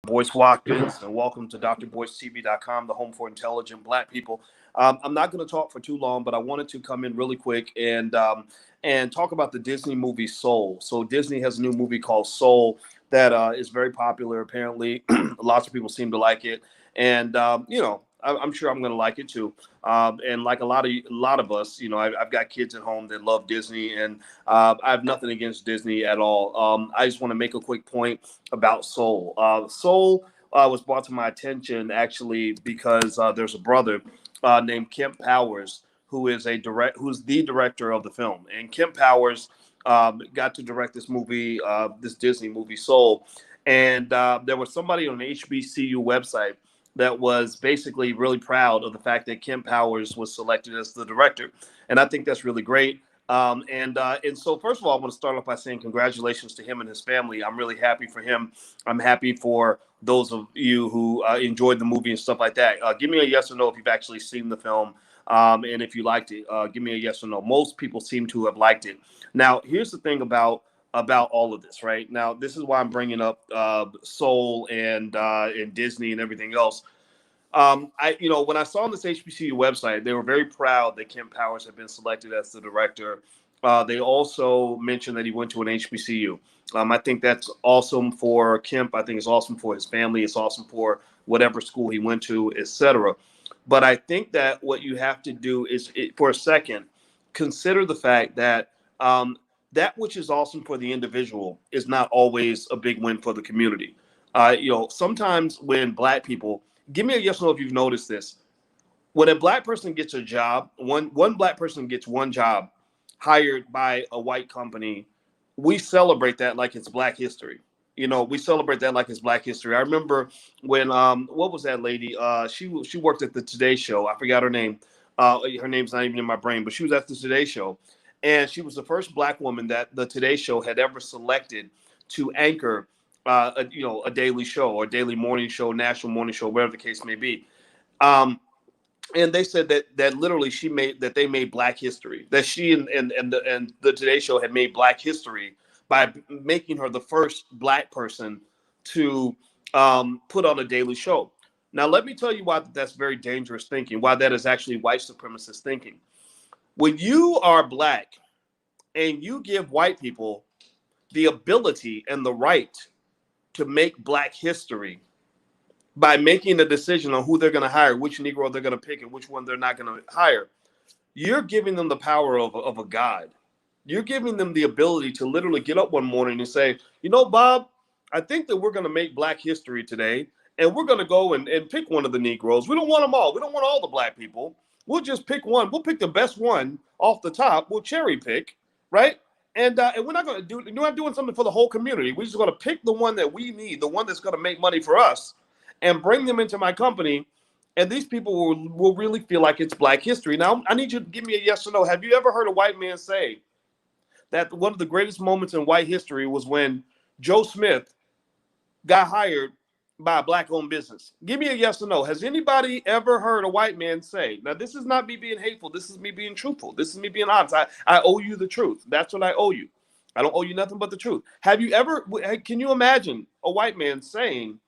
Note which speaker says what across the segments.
Speaker 1: Boyce Watkins, and welcome to drboycetv.com, the home for intelligent Black people. I'm not going to talk for too long, but I wanted to come in really quick and talk about the Disney movie Soul. So Disney has a new movie called Soul that is very popular. Apparently, lots of people seem to like it, and I'm sure I'm going to like it too. And like a lot of us, I've got kids at home that love Disney, and I have nothing against Disney at all. I just want to make a quick point about Soul. Soul was brought to my attention actually because there's a brother named Kemp Powers who's the director of the film, and Kemp Powers got to direct this movie, this Disney movie Soul, and there was somebody on the HBCU website that was basically really proud of the fact that Kemp Powers was selected as the director, and I think that's really great. And so first of all, I want to start off by saying congratulations to him and his family. I'm really happy for him. I'm happy for those of you who enjoyed the movie and stuff like that. Give me a yes or no if you've actually seen the film, and if you liked it. Give me a yes or no. Most people seem to have liked it. Now, here's the thing about all of this, right? Now, this is why I'm bringing up Soul and Disney and everything else. When I saw on this HBCU website, they were very proud that Kemp Powers had been selected as the director. They also mentioned that he went to an HBCU. I think that's awesome for Kemp. I think it's awesome for his family. It's awesome for whatever school he went to, etc. But I think that what you have to do is, for a second, consider the fact that that which is awesome for the individual is not always a big win for the community. Sometimes when Black people, give me a yes or no if you've noticed this. When a Black person gets a job, one Black person gets one job hired by a white company, we celebrate that like it's Black history. We celebrate that like it's Black history. I remember when what was that lady? She worked at the Today Show. I forgot her name. Her name's not even in my brain, but she was at the Today Show, and she was the first Black woman that the Today Show had ever selected to anchor a daily show or daily morning show, national morning show, whatever the case may be. Um, and they said that literally they made Black history. That she and the Today Show had made Black history by making her the first Black person to put on a daily show. Now, let me tell you why that's very dangerous thinking. Why that is actually white supremacist thinking. When you are Black and you give white people the ability and the right to make Black history by making a decision on who they're going to hire, which Negro they're going to pick, and which one they're not going to hire, you're giving them the power of a God. You're giving them the ability to literally get up one morning and say, Bob, I think that we're going to make Black history today, and we're going to go and pick one of the Negroes. We don't want them all. We don't want all the Black people. We'll just pick one. We'll pick the best one off the top. We'll cherry pick, right? And we're not going to we're not doing something for the whole community. We're just going to pick the one that we need, the one that's going to make money for us, and bring them into my company. And these people will really feel like it's Black history. Now, I need you to give me a yes or no. Have you ever heard a white man say that one of the greatest moments in white history was when Joe Smith got hired by a Black-owned business? Give me a yes or no. Has anybody ever heard a white man say, now this is not me being hateful, this is me being truthful, this is me being honest. I owe you the truth. That's what I owe you. I don't owe you nothing but the truth. Can you imagine a white man saying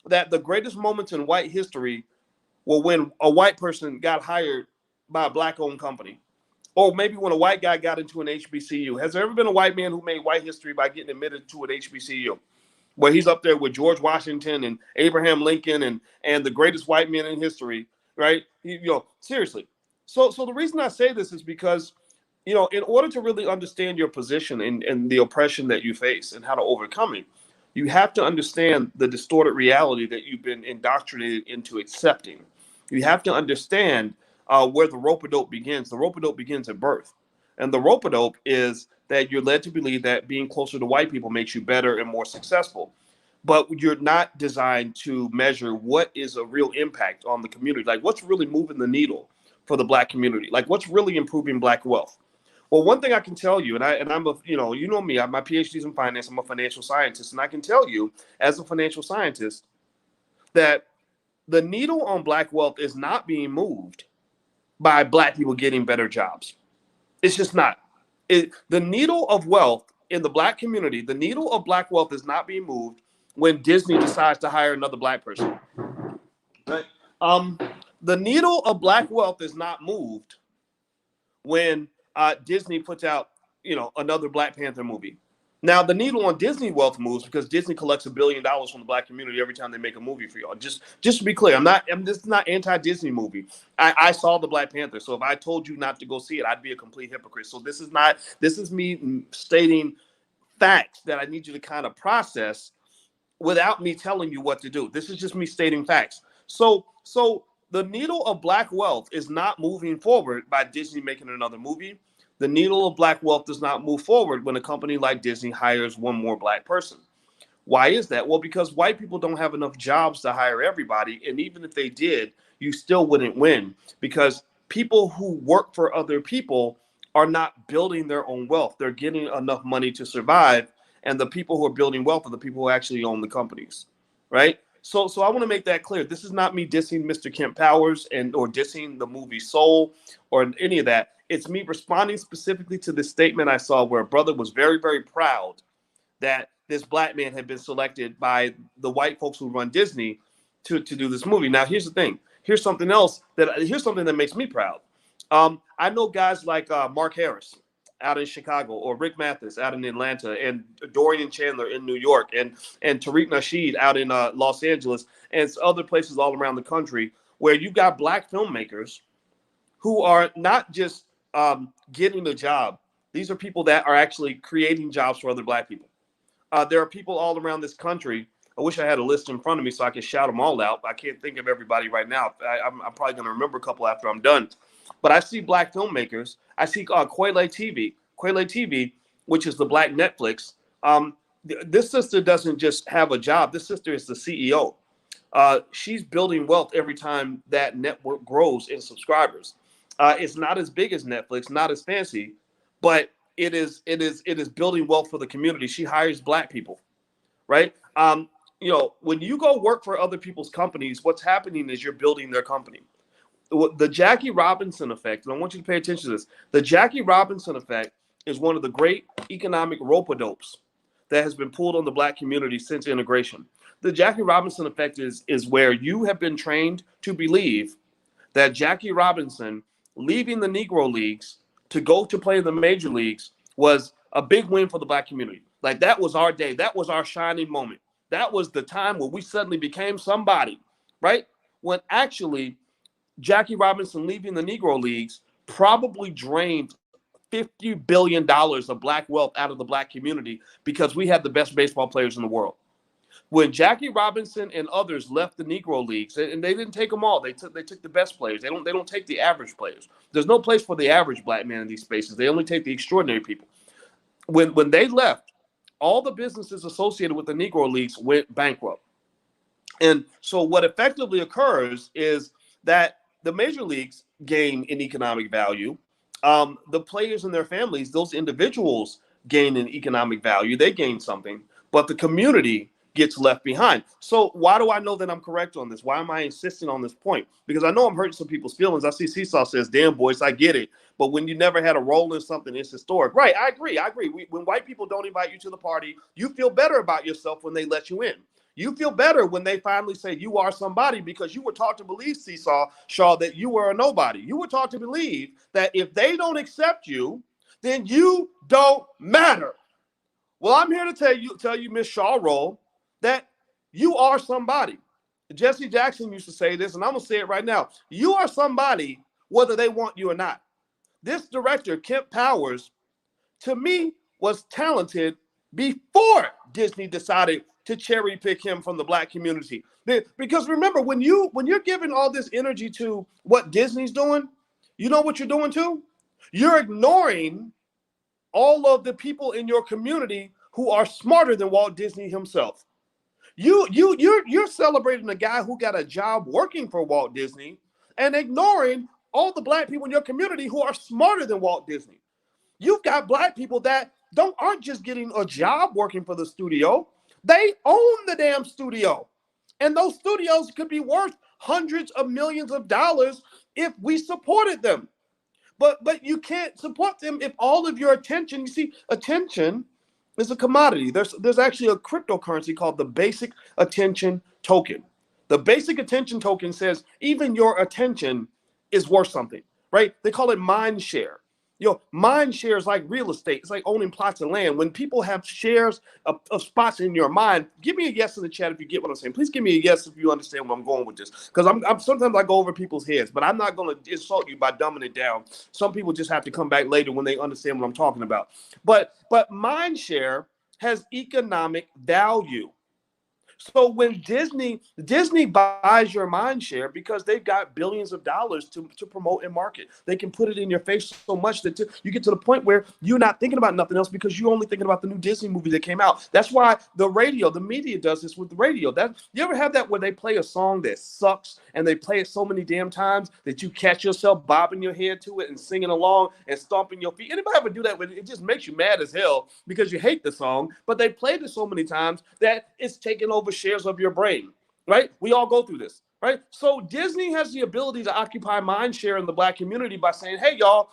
Speaker 1: that the greatest moments in white history were when a white person got hired by a Black-owned company? Or maybe when a white guy got into an HBCU. Has there ever been a white man who made white history by getting admitted to an HBCU? Where he's up there with George Washington and Abraham Lincoln and the greatest white men in history, right? Seriously. So the reason I say this is because, in order to really understand your position and the oppression that you face and how to overcome it, you have to understand the distorted reality that you've been indoctrinated into accepting. You have to understand where the rope-a-dope begins. The rope-a-dope begins at birth. And the rope-a-dope is that you're led to believe that being closer to white people makes you better and more successful. But you're not designed to measure what is a real impact on the community. Like, what's really moving the needle for the Black community? Like, what's really improving Black wealth? Well, one thing I can tell you, I'm a, you know me, my PhD's in finance, I'm a financial scientist, and I can tell you as a financial scientist that the needle on Black wealth is not being moved by Black people getting better jobs. It's just not. The needle of wealth in the Black community, the needle of Black wealth is not being moved when Disney decides to hire another black person. Right? The needle of black wealth is not moved when Disney puts out, another Black Panther movie. Now, the needle on Disney wealth moves because Disney collects $1 billion from the black community every time they make a movie for y'all. Just to be clear, this is not anti-Disney movie. I saw the Black Panther, so if I told you not to go see it, I'd be a complete hypocrite. So this is me stating facts that I need you to kind of process without me telling you what to do. This is just me stating facts. So the needle of black wealth is not moving forward by Disney making another movie. The needle of black wealth does not move forward when a company like Disney hires one more black person. Why is that? Well, because white people don't have enough jobs to hire everybody. And even if they did, you still wouldn't win because people who work for other people are not building their own wealth. They're getting enough money to survive. And the people who are building wealth are the people who actually own the companies, right? So I want to make that clear. This is not me dissing Mr. Kemp Powers or dissing the movie Soul or any of that. It's me responding specifically to the statement I saw where a brother was very, very proud that this black man had been selected by the white folks who run Disney to do this movie. Now, here's the thing. Here's something that makes me proud. I know guys like Mark Harris out in Chicago, or Rick Mathis out in Atlanta, and Dorian Chandler in New York, and Tariq Nasheed out in Los Angeles, and other places all around the country where you've got black filmmakers who are not just getting a job. These are people that are actually creating jobs for other black people. There are people all around this country. I wish I had a list in front of me so I could shout them all out. I can't think of everybody right now. I'm probably going to remember a couple after I'm done. But I see black filmmakers. I see Quayle TV, which is the black Netflix. This sister doesn't just have a job. This sister is the CEO. She's building wealth every time that network grows in subscribers. It's not as big as Netflix, not as fancy, but it is building wealth for the community. She hires black people, right? When you go work for other people's companies, what's happening is you're building their company. The Jackie Robinson effect, and I want you to pay attention to this. The Jackie Robinson effect is one of the great economic rope-a-dopes that has been pulled on the black community since integration. The Jackie Robinson effect is where you have been trained to believe that Jackie Robinson leaving the Negro Leagues to go to play in the major leagues was a big win for the black community. Like, that was our day. That was our shining moment. That was the time where we suddenly became somebody, right? When actually Jackie Robinson leaving the Negro Leagues probably drained $50 billion of black wealth out of the black community because we had the best baseball players in the world. When Jackie Robinson and others left the Negro Leagues, and they didn't take them all, they took the best players. They don't take the average players. There's no place for the average black man in these spaces. They only take the extraordinary people. When they left, all the businesses associated with the Negro Leagues went bankrupt. And so what effectively occurs is that the major leagues gain in economic value. The players and their families, those individuals gain in economic value. They gain something, but the community gets left behind. So why do I know that I'm correct on this? Why am I insisting on this point? Because I know I'm hurting some people's feelings. I see Seesaw says, damn, boys, I get it. But when you never had a role in something, it's historic. Right, I agree. When white people don't invite you to the party, you feel better about yourself when they let you in. You feel better when they finally say you are somebody because you were taught to believe, Seesaw, Shaw, that you were a nobody. You were taught to believe that if they don't accept you, then you don't matter. Well, I'm here to tell you, Miss Shaw Roll, that you are somebody. Jesse Jackson used to say this, and I'm going to say it right now. You are somebody whether they want you or not. This director, Kemp Powers, to me, was talented before Disney decided to cherry pick him from the black community. Because remember, when you're giving all this energy to what Disney's doing, you know what you're doing too? You're ignoring all of the people in your community who are smarter than Walt Disney himself. You're celebrating a guy who got a job working for Walt Disney and ignoring all the black people in your community who are smarter than Walt Disney. You've got black people that aren't just getting a job working for the studio. They own the damn studio. And those studios could be worth hundreds of millions of dollars if we supported them. But you can't support them if all of your attention, you see, attention It's a commodity. There's actually a cryptocurrency called the basic attention token. The basic attention token says even your attention is worth something, right? They call it mind share. Mind share is like real estate. It's like owning plots of land. When people have shares of spots in your mind, give me a yes in the chat if you get what I'm saying. Please give me a yes if you understand where I'm going with this. Because I'm sometimes I go over people's heads, but I'm not going to insult you by dumbing it down. Some people just have to come back later when they understand what I'm talking about. But mind share has economic value. So when Disney buys your mind share because they've got billions of dollars to promote and market. They can put it in your face so much that you get to the point where you're not thinking about nothing else because you're only thinking about the new Disney movie that came out. That's why the media does this with the radio. You ever have that where they play a song that sucks and they play it so many damn times that you catch yourself bobbing your head to it and singing along and stomping your feet? Anybody ever do that? It just makes you mad as hell because you hate the song, but they played it so many times that it's taken over shares of your brain, right? We all go through this, right? So Disney has the ability to occupy mind share in the black community by saying, hey y'all,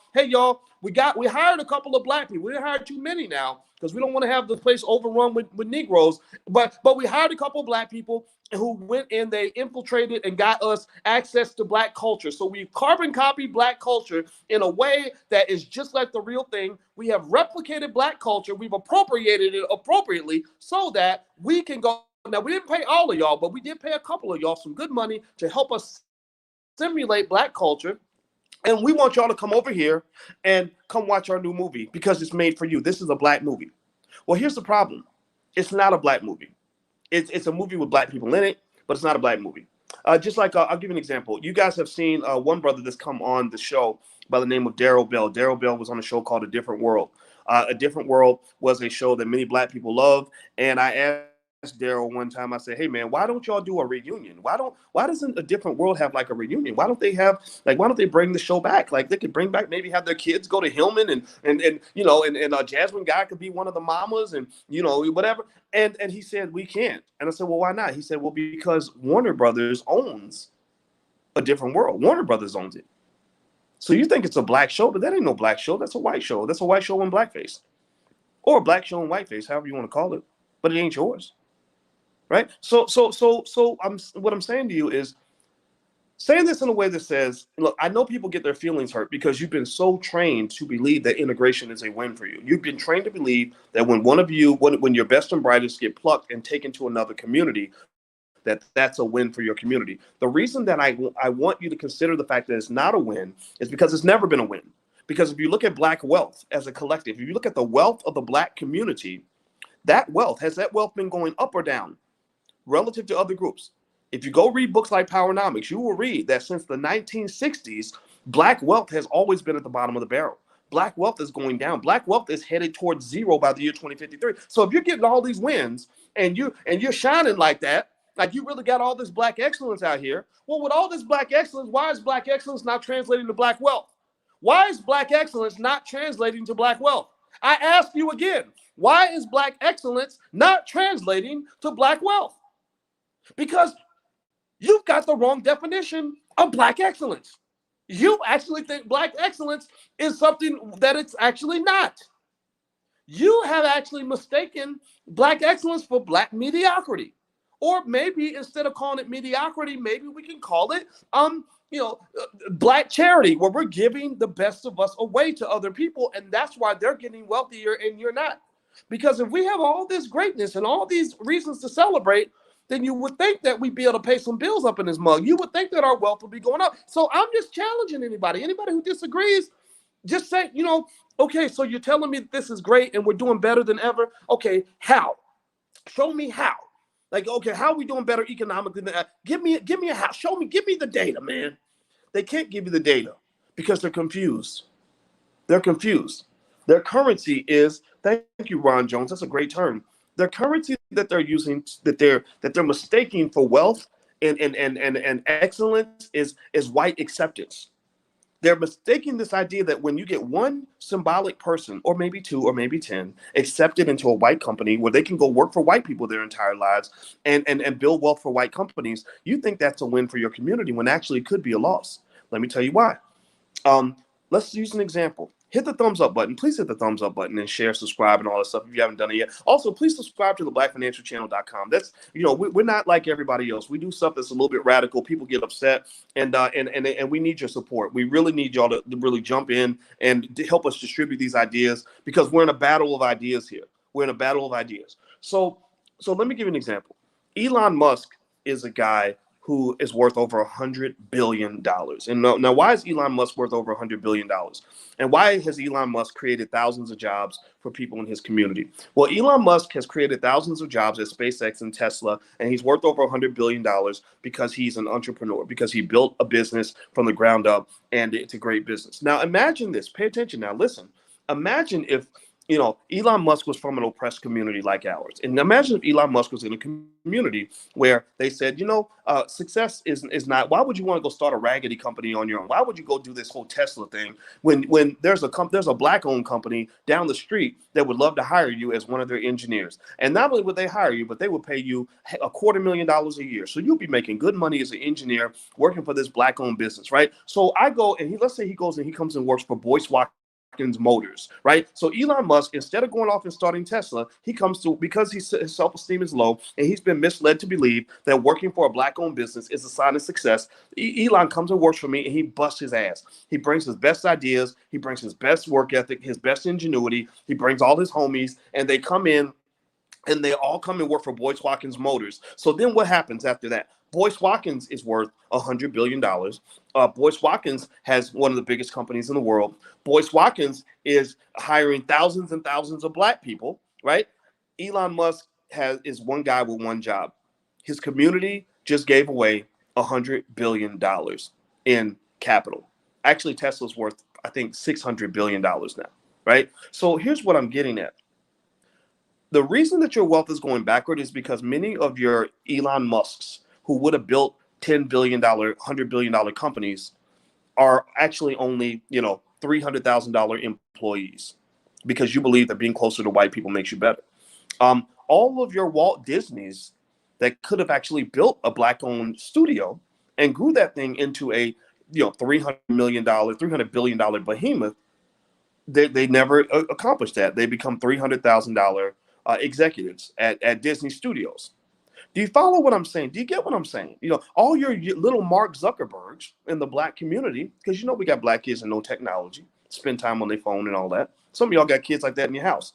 Speaker 1: we hired a couple of black people. We didn't hire too many now because we don't want to have the place overrun with Negroes, but we hired a couple of black people who went and they infiltrated and got us access to black culture. So we've carbon copied black culture in a way that is just like the real thing. We have replicated black culture. We've appropriated it appropriately so that we can go. Now, we didn't pay all of y'all, but we did pay a couple of y'all some good money to help us simulate black culture. And we want y'all to come over here and come watch our new movie because it's made for you. This is a black movie. Well, here's the problem. It's not a black movie. It's a movie with black people in it, but it's not a black movie. Just like, I'll give you an example. You guys have seen one brother that's come on the show by the name of Daryl Bell. Daryl Bell was on a show called A Different World. A Different World was a show that many black people love. And I asked Daryl one time, I said, hey man, why don't y'all do a reunion? Why doesn't A Different World have like a reunion? Why don't they bring the show back? Like they could bring back, maybe have their kids go to Hillman and Jasmine Guy could be one of the mamas and whatever. And he said, we can't. And I said, well, why not? He said, well, because Warner Brothers owns A Different World. Warner Brothers owns it. So you think it's a black show, but that ain't no black show. That's a white show. That's a white show in blackface, or a black show in whiteface, however you want to call it. But it ain't yours. Right. So what I'm saying to you is saying this in a way that says, look, I know people get their feelings hurt because you've been so trained to believe that integration is a win for you. You've been trained to believe that when your best and brightest get plucked and taken to another community, that's a win for your community. The reason that I want you to consider the fact that it's not a win is because it's never been a win. Because if you look at black wealth as a collective, if you look at the wealth of the black community, has that wealth been going up or down relative to other groups? If you go read books like Powernomics, you will read that since the 1960s, black wealth has always been at the bottom of the barrel. Black wealth is going down. Black wealth is headed towards zero by the year 2053. So if you're getting all these wins and you're shining like that, like you really got all this black excellence out here. Well, with all this black excellence, why is black excellence not translating to black wealth? Why is black excellence not translating to black wealth? I ask you again, why is black excellence not translating to black wealth? Because you've got the wrong definition of black excellence. You actually think black excellence is something that it's actually not. You have actually mistaken black excellence for black mediocrity. Or maybe instead of calling it mediocrity, maybe we can call it black charity, where we're giving the best of us away to other people, and that's why they're getting wealthier and you're not. Because if we have all this greatness and all these reasons to celebrate, then you would think that we'd be able to pay some bills up in this mug. You would think that our wealth would be going up. So I'm just challenging anybody who disagrees, just say, okay, so you're telling me that this is great and we're doing better than ever. Okay, how? Show me how. Like, okay, how are we doing better economically than that? Give me a how. Give me the data, man. They can't give you the data because they're confused. They're confused. Their currency is, thank you, Ron Jones. That's a great term. Their currency that they're using, that they're mistaking for wealth and excellence is white acceptance. They're mistaking this idea that when you get one symbolic person, or maybe two, or maybe 10, accepted into a white company where they can go work for white people their entire lives and build wealth for white companies, you think that's a win for your community when actually it could be a loss. Let me tell you why. Let's use an example. hit the thumbs up button. Please hit the thumbs up button and share, subscribe, and all that stuff if you haven't done it yet. Also, please subscribe to the blackfinancialchannel.com. That's, we're not like everybody else. We do stuff that's a little bit radical. People get upset, and we need your support. We really need y'all to really jump in and to help us distribute these ideas, because we're in a battle of ideas here. We're in a battle of ideas. So let me give you an example. Elon Musk is a guy who is worth over $100 billion. And now, why is Elon Musk worth over $100 billion? And why has Elon Musk created thousands of jobs for people in his community? Well, Elon Musk has created thousands of jobs at SpaceX and Tesla, and he's worth over $100 billion because he's an entrepreneur, because he built a business from the ground up, and it's a great business. Now, imagine this. Pay attention now. Listen. Imagine if Elon Musk was from an oppressed community like ours. And imagine if Elon Musk was in a community where they said, success is not, why would you want to go start a raggedy company on your own? Why would you go do this whole Tesla thing when there's a black-owned company down the street that would love to hire you as one of their engineers? And not only would they hire you, but they would pay you $250,000 a year. So you'll be making good money as an engineer working for this black-owned business, right? So I go, and let's say he goes and he comes and works for Boyce Motors, right? So Elon Musk, instead of going off and starting Tesla, he comes to, because his self-esteem is low and he's been misled to believe that working for a black-owned business is a sign of success. Elon comes and works for me and he busts his ass. He brings his best ideas, he brings his best work ethic, his best ingenuity, he brings all his homies, and they come in and they all come and work for Boyce Watkins Motors. So then what happens after that? Boyce Watkins is worth $100 billion. Boyce Watkins has one of the biggest companies in the world. Boyce Watkins is hiring thousands and thousands of black people, right? Elon Musk is one guy with one job. His community just gave away $100 billion in capital. Actually, Tesla's worth, I think, $600 billion now, right? So here's what I'm getting at. The reason that your wealth is going backward is because many of your Elon Musks who would have built $10 billion, $100 billion companies are actually only, $300,000 employees, because you believe that being closer to white people makes you better. All of your Walt Disneys that could have actually built a black-owned studio and grew that thing into a, $300 billion behemoth, they never accomplished that. They become $300,000 executives at Disney Studios. Do you follow what I'm saying? Do you get what I'm saying? All your little Mark Zuckerbergs in the black community, because we got black kids and no technology, spend time on their phone and all that. Some of y'all got kids like that in your house.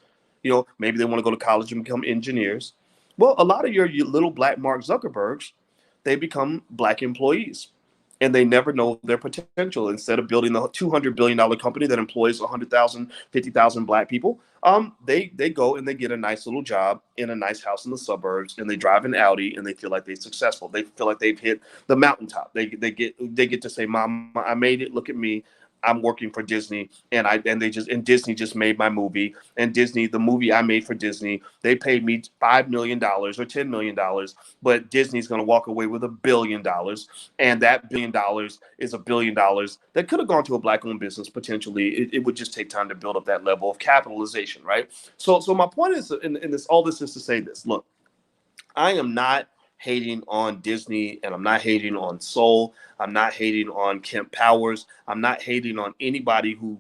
Speaker 1: Maybe they want to go to college and become engineers. Well, a lot of your little black Mark Zuckerbergs, they become black employees. And they never know their potential. Instead of building the $200 billion company that employs 100,000, 50,000 black people, they go and they get a nice little job in a nice house in the suburbs, and they drive an Audi, and they feel like they're successful. They feel like they've hit the mountaintop. They get to say, "Mom, I made it. Look at me. I'm working for Disney, and Disney just made my movie, and Disney, the movie I made for Disney, they paid me $5 million or $10 million, but Disney's going to walk away with $1 billion, and that $1 billion is $1 billion that could have gone to a black-owned business potentially. It would just take time to build up that level of capitalization, right? So my point is, in this, all this is to say this: look, I am not hating on Disney, and I'm not hating on Soul. I'm not hating on Kemp Powers. I'm not hating on anybody who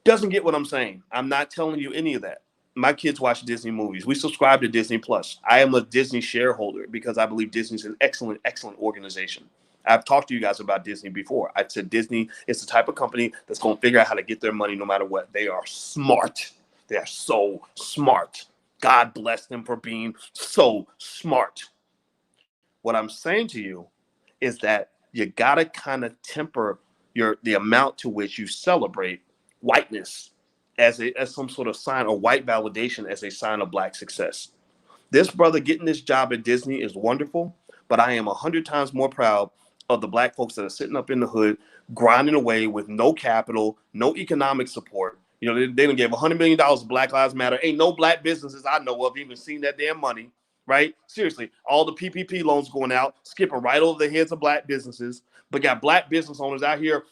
Speaker 1: doesn't get what I'm saying. I'm not telling you any of that. My kids watch Disney movies. We subscribe to Disney Plus. I am a Disney shareholder because I believe Disney's an excellent, excellent organization. I've talked to you guys about Disney before. I said Disney is the type of company that's going to figure out how to get their money no matter what. They are smart. They are so smart. God bless them for being so smart. What I'm saying to you is that you got to kind of temper the amount to which you celebrate whiteness as some sort of sign, or white validation as a sign of black success. This brother getting this job at Disney is wonderful, but I am 100 times more proud of the black folks that are sitting up in the hood, grinding away with no capital, no economic support. They done gave $100 million to Black Lives Matter. Ain't no black businesses I know of even seen that damn money. Right? Seriously, all the PPP loans going out, skipping right over the heads of black businesses, but got black business owners out here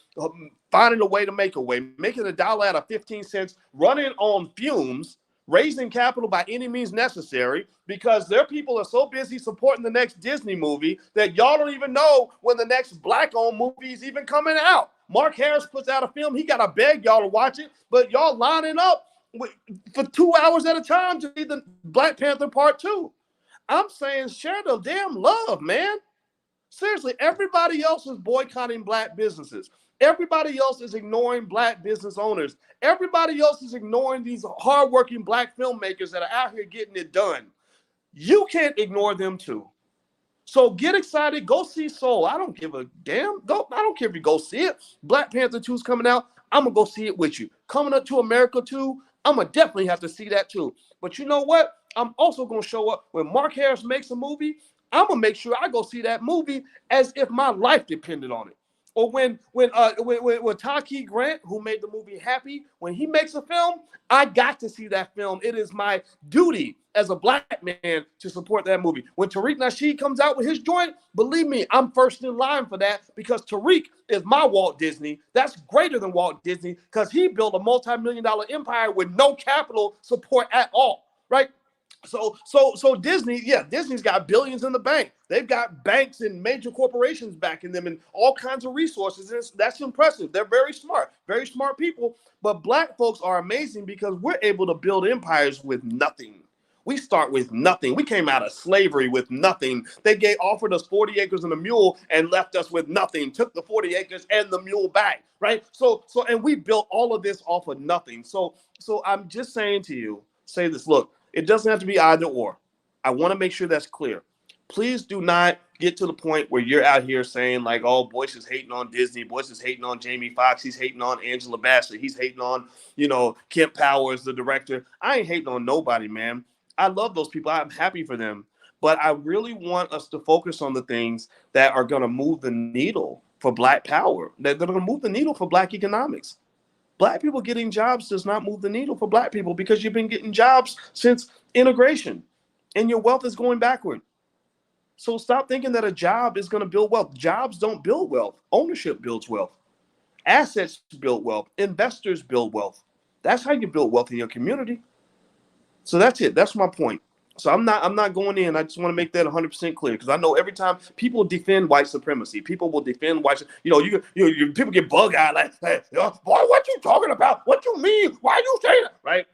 Speaker 1: finding a way to make a way, making a dollar out of 15 cents, running on fumes, raising capital by any means necessary, because their people are so busy supporting the next Disney movie that y'all don't even know when the next black-owned movie is even coming out. Mark Harris puts out a film. He got to beg y'all to watch it, but y'all lining up for 2 hours at a time to see the Black Panther Part 2. I'm saying share the damn love, man. Seriously, everybody else is boycotting black businesses. Everybody else is ignoring black business owners. Everybody else is ignoring these hardworking black filmmakers that are out here getting it done. You can't ignore them too. So get excited. Go see Soul. I don't give a damn. I don't care if you go see it. Black Panther 2 is coming out. I'm going to go see it with you. Coming up to America 2, I'm going to definitely have to see that too. But you know what? I'm also going to show up when Mark Harris makes a movie. I'm going to make sure I go see that movie as if my life depended on it. Or when Taki Grant, who made the movie Happy, when he makes a film, I got to see that film. It is my duty as a black man to support that movie. When Tariq Nasheed comes out with his joint, believe me, I'm first in line for that because Tariq is my Walt Disney. That's greater than Walt Disney because he built a multi-million-dollar empire with no capital support at all, right? So Disney, yeah, Disney's got billions in the bank. They've got banks and major corporations backing them and all kinds of resources. That's impressive. They're very smart people. But black folks are amazing because we're able to build empires with nothing. We start with nothing. We came out of slavery with nothing. They offered us 40 acres and a mule and left us with nothing. Took the 40 acres and the mule back, right? And we built all of this off of nothing. So I'm just saying to you, say this, look, it doesn't have to be either or. I want to make sure that's clear. Please do not get to the point where you're out here saying like, oh, Boyce is hating on Disney. Boyce is hating on Jamie Foxx. He's hating on Angela Bassett. He's hating on, Kent Powers, the director. I ain't hating on nobody, man. I love those people. I'm happy for them. But I really want us to focus on the things that are going to move the needle for black power, that are going to move the needle for black economics. Black people getting jobs does not move the needle for black people because you've been getting jobs since integration and your wealth is going backward. So stop thinking that a job is going to build wealth. Jobs don't build wealth. Ownership builds wealth. Assets build wealth. Investors build wealth. That's how you build wealth in your community. So that's it. That's my point. So I'm not going in. I just want to make that 100% clear because I know every time people defend white supremacy, people will defend white. You people get bug-eyed like, hey, boy, what you talking about? What you mean? Why you saying that? Right?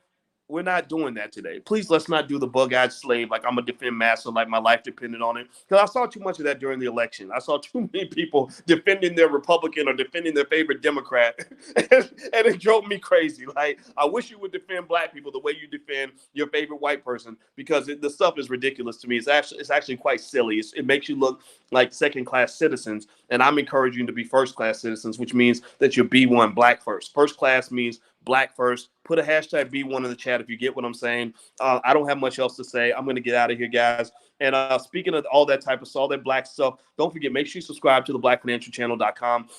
Speaker 1: We're not doing that today. Please, let's not do the bug-eyed slave like I'm a defend massa, like my life depended on it. Because I saw too much of that during the election. I saw too many people defending their Republican or defending their favorite Democrat, and it drove me crazy. Like, I wish you would defend black people the way you defend your favorite white person, because the stuff is ridiculous to me. It's actually quite silly. It makes you look like second-class citizens, and I'm encouraging you to be first-class citizens, which means that you're B1, black first. First class means black first. Put a hashtag B1 in the chat if you get what I'm saying. I don't have much else to say. I'm going to get out of here, guys. And speaking of all that type of stuff, all that black stuff, don't forget, make sure you subscribe to theblackfinancialchannel.com.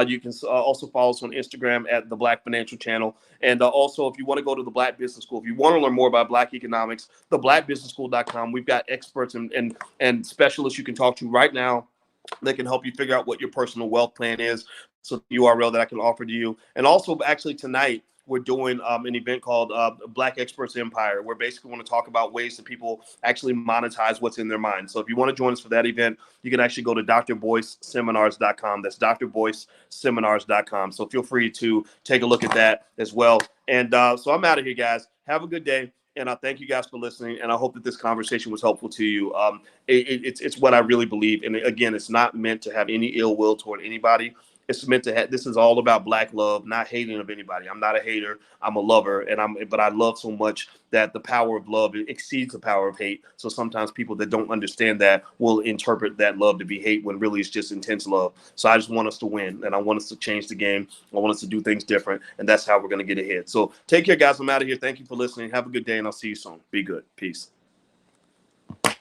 Speaker 1: You can also follow us on Instagram at The Black Financial Channel. And also, if you want to go to the Black Business School, if you want to learn more about black economics, theblackbusinessschool.com. We've got experts and specialists you can talk to right now that can help you figure out what your personal wealth plan is. So the URL that I can offer to you. And also, actually, tonight, we're doing an event called Black Experts Empire, where basically want to talk about ways that people actually monetize what's in their mind. So if you want to join us for that event, you can actually go to drboyceseminars.com. That's drboyceseminars.com. So feel free to take a look at that as well. And so I'm out of here, guys. Have a good day. And I thank you guys for listening. And I hope that this conversation was helpful to you. It's what I really believe. And again, it's not meant to have any ill will toward anybody. It's meant to have, this is all about black love, not hating of anybody. I'm not a hater. I'm a lover, but I love so much that the power of love exceeds the power of hate. So sometimes people that don't understand that will interpret that love to be hate when really it's just intense love. So I just want us to win, and I want us to change the game. I want us to do things different, and that's how we're going to get ahead. So take care, guys. I'm out of here. Thank you for listening. Have a good day, and I'll see you soon. Be good. Peace.